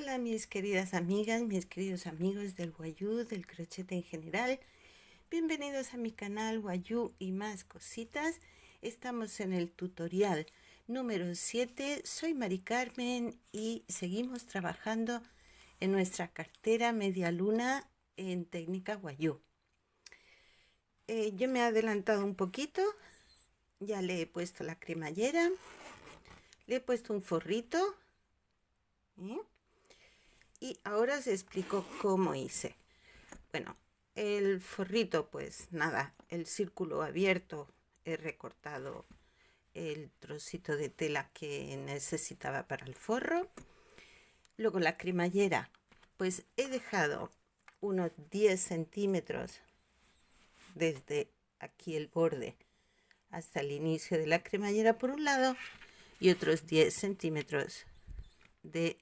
Hola mis queridas amigas, mis queridos amigos del Wayuu, del crochet en general. Bienvenidos a mi canal Wayuu y más cositas. Estamos en el tutorial número 7. Soy Mari Carmen y seguimos trabajando en nuestra cartera media luna en técnica Wayuu. Yo me he adelantado un poquito. Ya le he puesto la cremallera. Le he puesto un forrito. Y ahora os explico cómo hice. Bueno, el forrito, pues nada, el círculo abierto, he recortado el trocito de tela que necesitaba para el forro. Luego la cremallera, pues he dejado unos 10 centímetros desde aquí el borde hasta el inicio de la cremallera por un lado y otros 10 centímetros de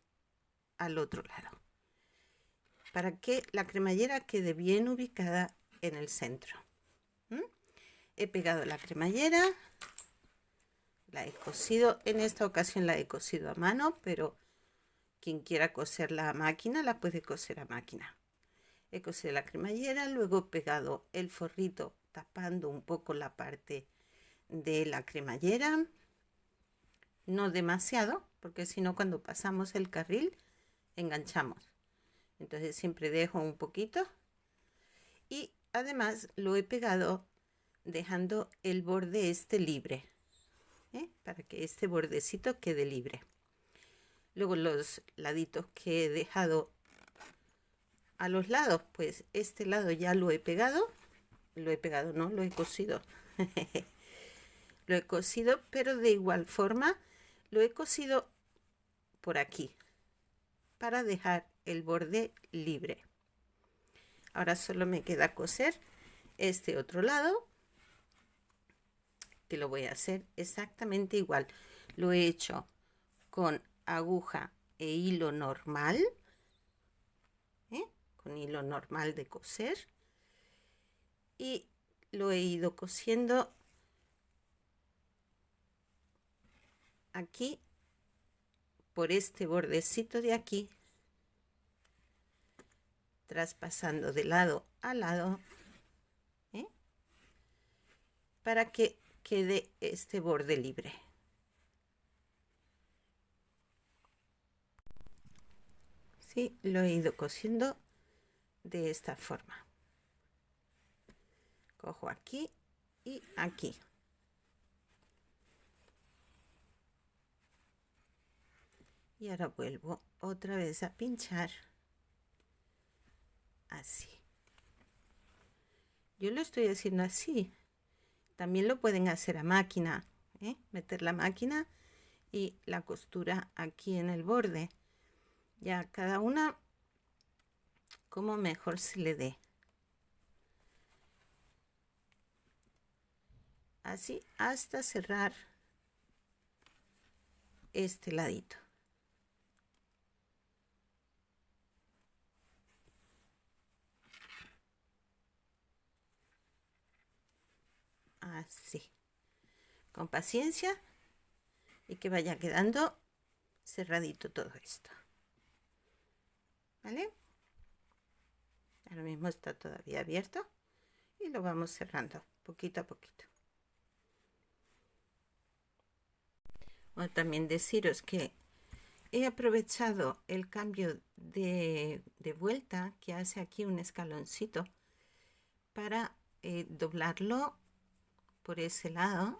al otro lado, para que la cremallera quede bien ubicada en el centro. He pegado la cremallera, la he cosido, en esta ocasión la he cosido a mano, pero quien quiera coserla a máquina la puede coser a máquina. He cosido la cremallera, luego he pegado el forrito tapando un poco la parte de la cremallera, no demasiado, porque si no cuando pasamos el carril enganchamos. Entonces siempre dejo un poquito y además lo he pegado dejando el borde este libre, para que este bordecito quede libre. Luego los laditos que he dejado a los lados, pues este lado ya lo he pegado, no, lo he cosido. Lo he cosido, pero de igual forma lo he cosido por aquí para dejar el borde libre. Ahora solo me queda coser este otro lado, que lo voy a hacer exactamente igual. Lo he hecho con aguja e hilo normal, con hilo normal de coser, y lo he ido cosiendo aquí por este bordecito de aquí, traspasando de lado a lado, para que quede este borde libre. Sí, lo he ido cosiendo de esta forma. Cojo aquí y aquí. Y ahora vuelvo otra vez a pinchar así. Yo lo estoy haciendo así. También lo pueden hacer a máquina, meter la máquina y la costura aquí en el borde. Ya cada una como mejor se le dé. Así hasta cerrar este ladito. Así, con paciencia y que vaya quedando cerradito todo esto, ¿vale? Ahora mismo está todavía abierto y lo vamos cerrando poquito a poquito. Bueno, también deciros que he aprovechado el cambio de vuelta que hace aquí un escaloncito para doblarlo por ese lado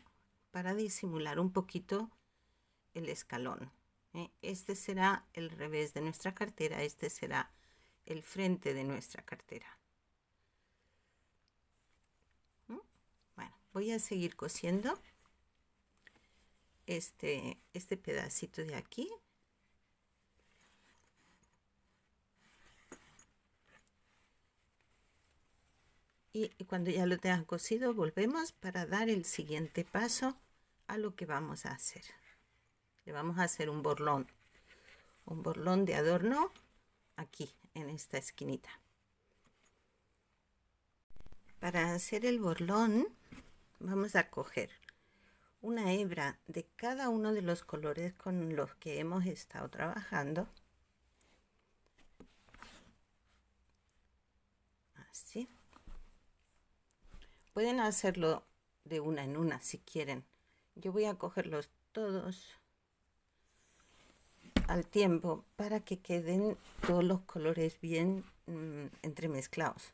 para disimular un poquito el escalón. Este será el revés de nuestra cartera, este será el frente de nuestra cartera. Bueno, voy a seguir cosiendo este pedacito de aquí. Y cuando ya lo tengan cosido, volvemos para dar el siguiente paso a lo que vamos a hacer. Le vamos a hacer un borlón de adorno aquí en esta esquinita. Para hacer el borlón vamos a coger una hebra de cada uno de los colores con los que hemos estado trabajando Así. Pueden hacerlo de una en una si quieren. Yo voy a cogerlos todos al tiempo para que queden todos los colores bien entremezclados.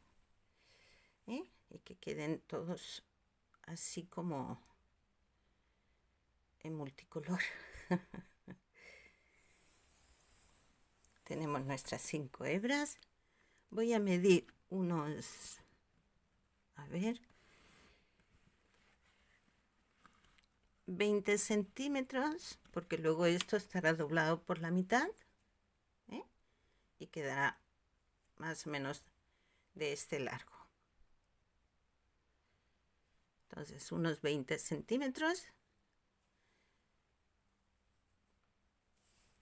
Y que queden todos así como en multicolor. Tenemos nuestras 5 hebras. Voy a medir unos, a ver, 20 centímetros, porque luego esto estará doblado por la mitad, y quedará más o menos de este largo. Entonces unos 20 centímetros.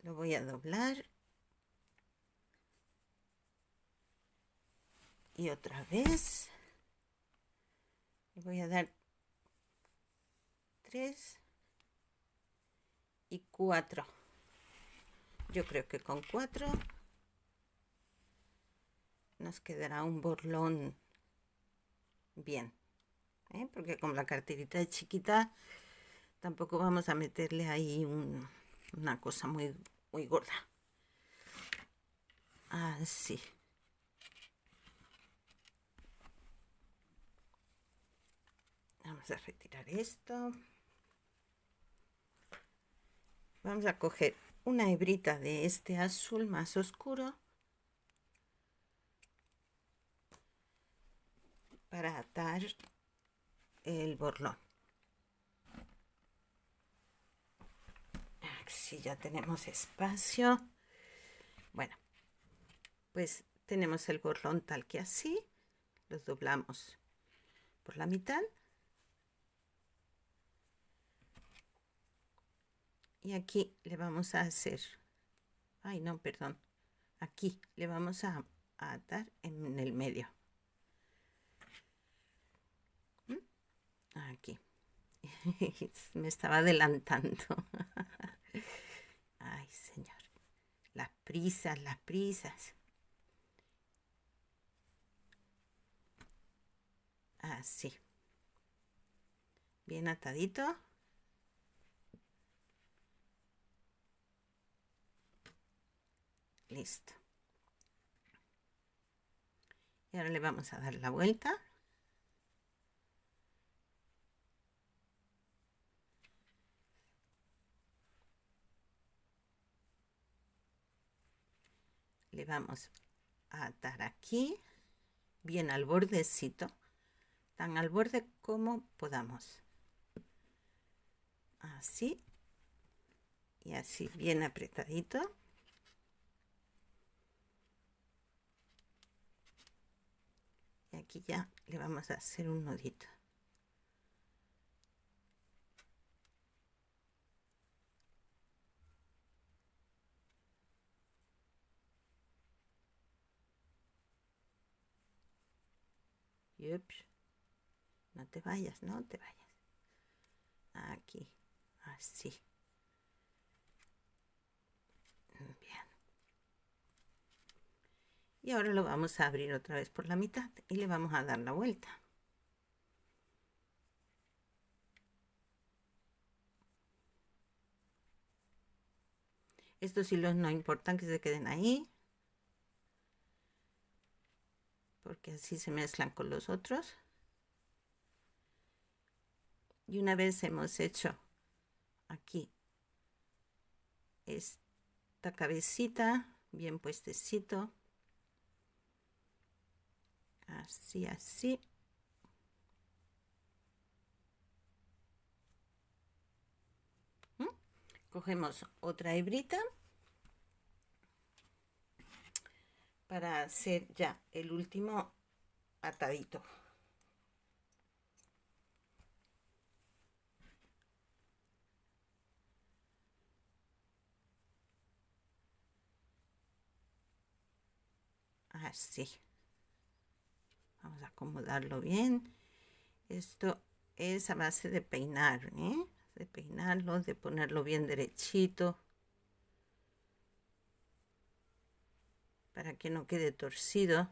Lo voy a doblar. Y otra vez. Y voy a dar 3 y 4. Yo creo que con 4 nos quedará un borlón bien. Porque con la carterita es chiquita, tampoco vamos a meterle ahí una cosa muy, muy gorda. Así. Vamos a retirar esto. Vamos a coger una hebrita de este azul más oscuro para atar el borlón. Así ya tenemos espacio. Bueno, pues tenemos el borlón tal que así. Lo doblamos por la mitad. Y aquí le vamos a hacer, ay no, perdón, aquí le vamos a atar en el medio. Aquí. Me estaba adelantando. Ay, señor. Las prisas, las prisas. Así. Bien atadito. Listo. Y ahora le vamos a dar la vuelta. Le vamos a atar aquí, bien al bordecito, tan al borde como podamos. Así. Y así, bien apretadito. Y aquí ya le vamos a hacer un nudito. Yups. No te vayas, no te vayas. Aquí, así. Bien. Y ahora lo vamos a abrir otra vez por la mitad y le vamos a dar la vuelta. Estos hilos no importan que se queden ahí, porque así se mezclan con los otros. Y una vez hemos hecho aquí esta cabecita bien puestecito, así, así. Cogemos otra hebrita para hacer ya el último atadito. Así. Vamos a acomodarlo bien. Esto es a base de peinar, de peinarlo, de ponerlo bien derechito, para que no quede torcido.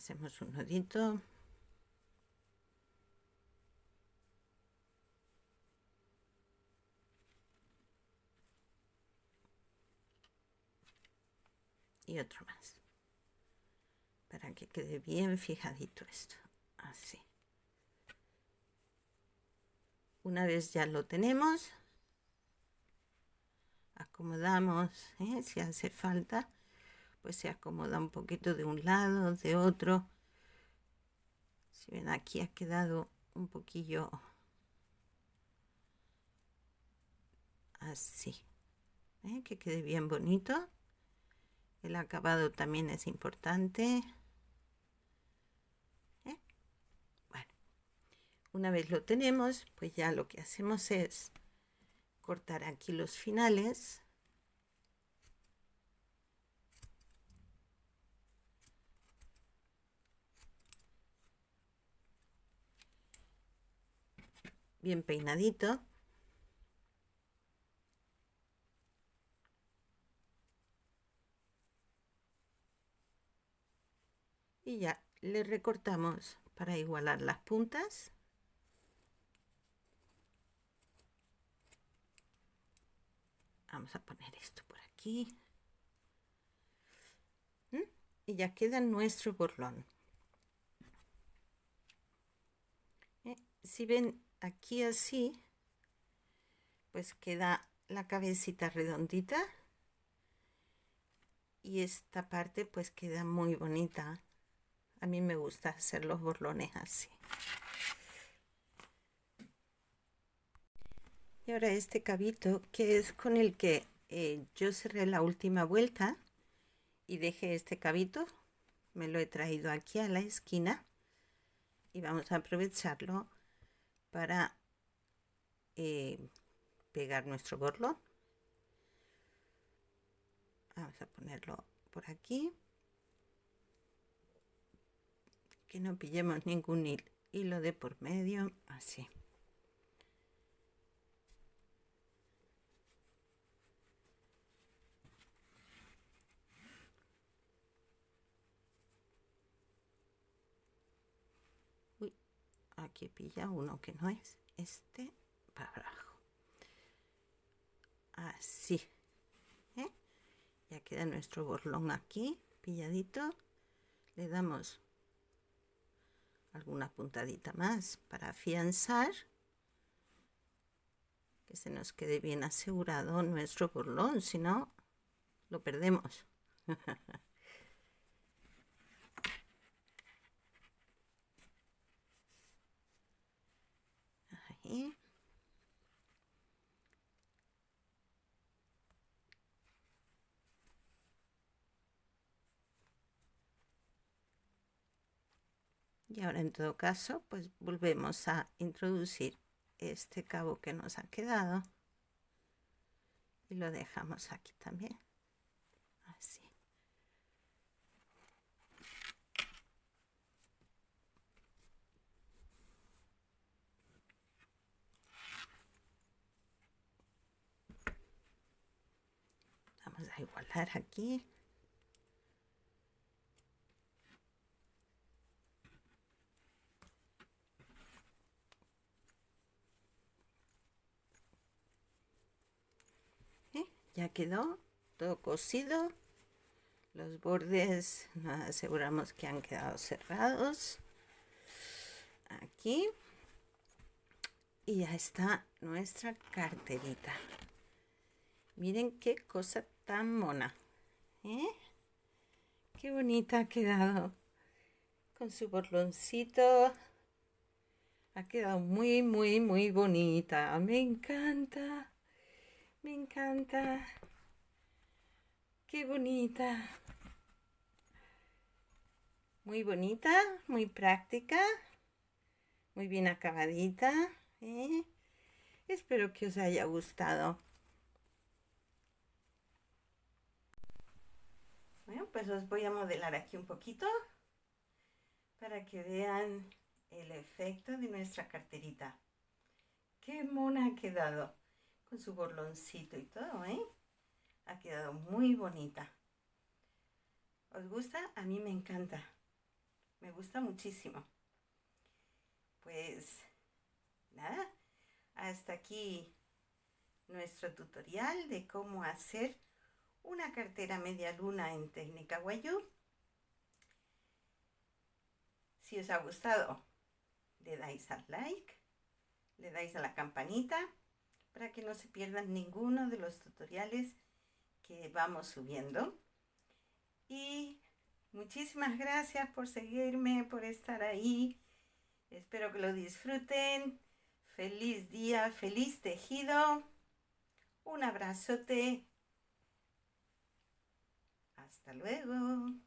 hacemos un nudito. Y otro más. Para que quede bien fijadito esto. Así. Una vez ya lo tenemos, acomodamos, si hace falta, pues se acomoda un poquito de un lado, de otro. Si ven, aquí ha quedado un poquillo así, que quede bien bonito. El acabado también es importante. Bueno, una vez lo tenemos, pues ya lo que hacemos es cortar aquí los finales. Bien peinadito. Y ya le recortamos para igualar las puntas. Vamos a poner esto por aquí. Y ya queda nuestro borlón. Si ven aquí así, pues queda la cabecita redondita. Y esta parte pues queda muy bonita. A mí me gusta hacer los borlones así. Y ahora este cabito, que es con el que yo cerré la última vuelta y dejé este cabito, me lo he traído aquí a la esquina y vamos a aprovecharlo para pegar nuestro borlón. Vamos a ponerlo por aquí, que no pillemos ningún hilo de por medio, así. Uy, aquí pilla uno que no es este, para abajo, así. Ya queda nuestro borlón aquí pilladito. Le damos alguna puntadita más para afianzar, que se nos quede bien asegurado nuestro borlón, si no lo perdemos. Ahí. Y ahora en todo caso, pues volvemos a introducir este cabo que nos ha quedado y lo dejamos aquí también, así. Vamos a igualar aquí. Ya quedó todo cosido. Los bordes nos aseguramos que han quedado cerrados. Aquí. Y ya está nuestra carterita. Miren qué cosa tan mona. Qué bonita ha quedado. Con su borloncito. Ha quedado muy, muy, muy bonita. Me encanta. Me encanta. Qué bonita. Muy bonita, muy práctica. Muy bien acabadita. Espero que os haya gustado. Bueno, pues os voy a modelar aquí un poquito para que vean el efecto de nuestra carterita. Qué mona ha quedado con su borloncito y todo, ha quedado muy bonita. ¿Os gusta? A mí me encanta. Me gusta muchísimo. Pues nada, hasta aquí nuestro tutorial de cómo hacer una cartera media luna en técnica Wayuu. Si os ha gustado, le dais al like, le dais a la campanita para que no se pierdan ninguno de los tutoriales que vamos subiendo. Y muchísimas gracias por seguirme, por estar ahí. Espero que lo disfruten. Feliz día, feliz tejido. Un abrazote. Hasta luego.